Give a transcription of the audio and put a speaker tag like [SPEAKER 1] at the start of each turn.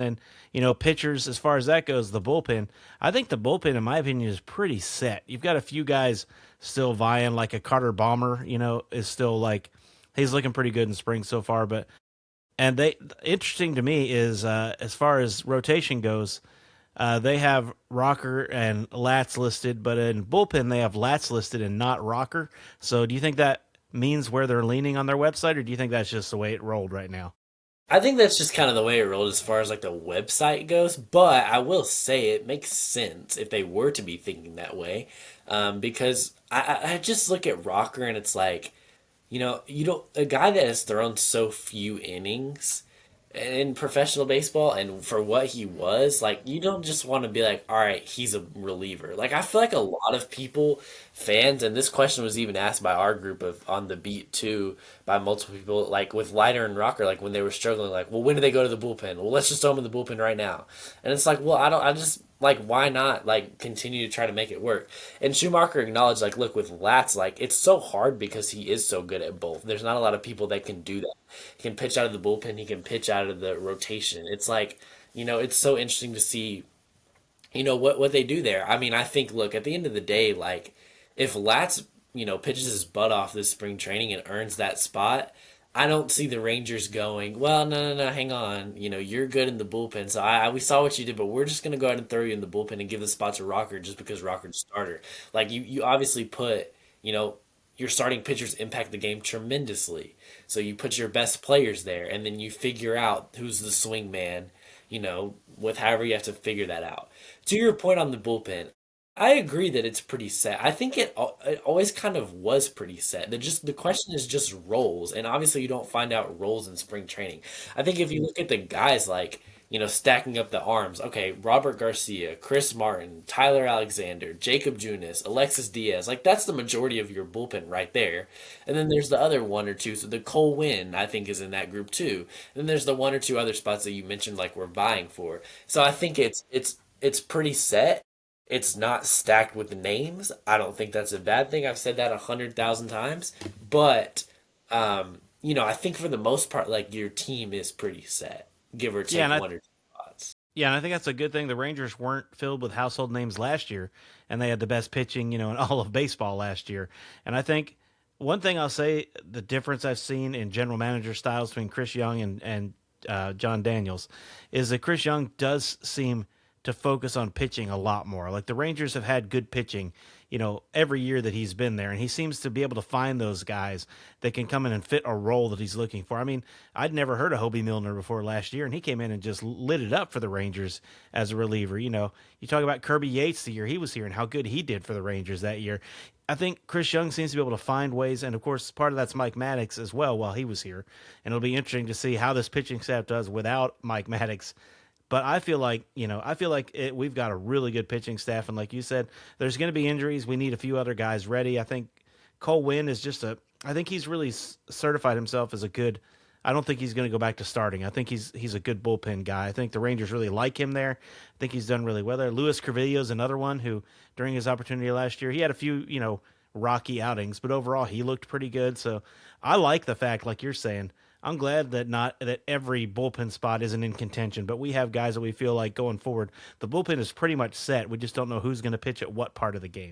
[SPEAKER 1] And, pitchers, as far as that goes, the bullpen, I think the bullpen, in my opinion, is pretty set. You've got a few guys still vying, like a Carter Bomber, is still like, he's looking pretty good in spring so far. But, and interesting to me is, as far as rotation goes, they have Rocker and Latz listed, but in bullpen, they have Latz listed and not Rocker. So do you think that means where they're leaning on their website, or do you think that's just the way it rolled right now?
[SPEAKER 2] I think that's just kind of the way it rolled as far as like the website goes. But I will say it makes sense if they were to be thinking that way, because I just look at Rocker and it's like, you don't a guy that has thrown so few innings in professional baseball and for what he was, like you don't just want to be like, all right, he's a reliever. Like I feel like a lot of people, fans, and this question was even asked by our group of on the beat too, by multiple people, like with Leiter and Rocker, like when they were struggling, like, well, when do they go to the bullpen? Well, let's just throw them in the bullpen right now. And it's like, well, I just like why not like continue to try to make it work? And Schumacher acknowledged like, look, with Latz, like it's so hard because he is so good at both. There's not a lot of people that can do that. He can pitch out of the bullpen. He can pitch out of the rotation. It's like, it's so interesting to see, what they do there. I mean, I think, look, at the end of the day, like, if Latz, pitches his butt off this spring training and earns that spot, I don't see the Rangers going, well, no, no, no, hang on. You're good in the bullpen. So we saw what you did, but we're just going to go ahead and throw you in the bullpen and give the spot to Rocker just because Rocker's starter. Like, you obviously put, your starting pitchers impact the game tremendously. So you put your best players there, and then you figure out who's the swing man, with however you have to figure that out. To your point on the bullpen, I agree that it's pretty set. I think it always kind of was pretty set. The question is just roles, and obviously you don't find out roles in spring training. I think if you look at the guys like stacking up the arms, okay, Robert Garcia, Chris Martin, Tyler Alexander, Jacob Junis, Alexis Diaz, like that's the majority of your bullpen right there. And then there's the other one or two. So the Cole Winn, I think, is in that group too. And then there's the one or two other spots that you mentioned, like we're vying for. So I think it's pretty set. It's not stacked with names. I don't think that's a bad thing. I've said that 100,000 times, but I think for the most part, like your team is pretty set, give or
[SPEAKER 1] Yeah,
[SPEAKER 2] take
[SPEAKER 1] and I
[SPEAKER 2] one or two spots.
[SPEAKER 1] Yeah, and I think that's a good thing. The Rangers weren't filled with household names last year, and they had the best pitching, in all of baseball last year. And I think one thing I'll say, the difference I've seen in general manager styles between Chris Young and John Daniels is that Chris Young does seem to focus on pitching a lot more. Like the Rangers have had good pitching, every year that he's been there, and he seems to be able to find those guys that can come in and fit a role that he's looking for. I mean, I'd never heard of Hobie Milner before last year, and he came in and just lit it up for the Rangers as a reliever. You talk about Kirby Yates the year he was here and how good he did for the Rangers that year. I think Chris Young seems to be able to find ways, and of course, part of that's Mike Maddox as well while he was here. And it'll be interesting to see how this pitching staff does without Mike Maddox. But I feel like we've got a really good pitching staff, and like you said, there's going to be injuries. We need a few other guys ready. I think Cole Winn is just a. I think he's really certified himself as a good. I don't think he's going to go back to starting. I think he's a good bullpen guy. I think the Rangers really like him there. I think he's done really well there. Luis Carvillo is another one who, during his opportunity last year, he had a few rocky outings, but overall he looked pretty good. So I like the fact, like you're saying, I'm glad that not that every bullpen spot isn't in contention, but we have guys that we feel like going forward. The bullpen is pretty much set. We just don't know who's going to pitch at what part of the game.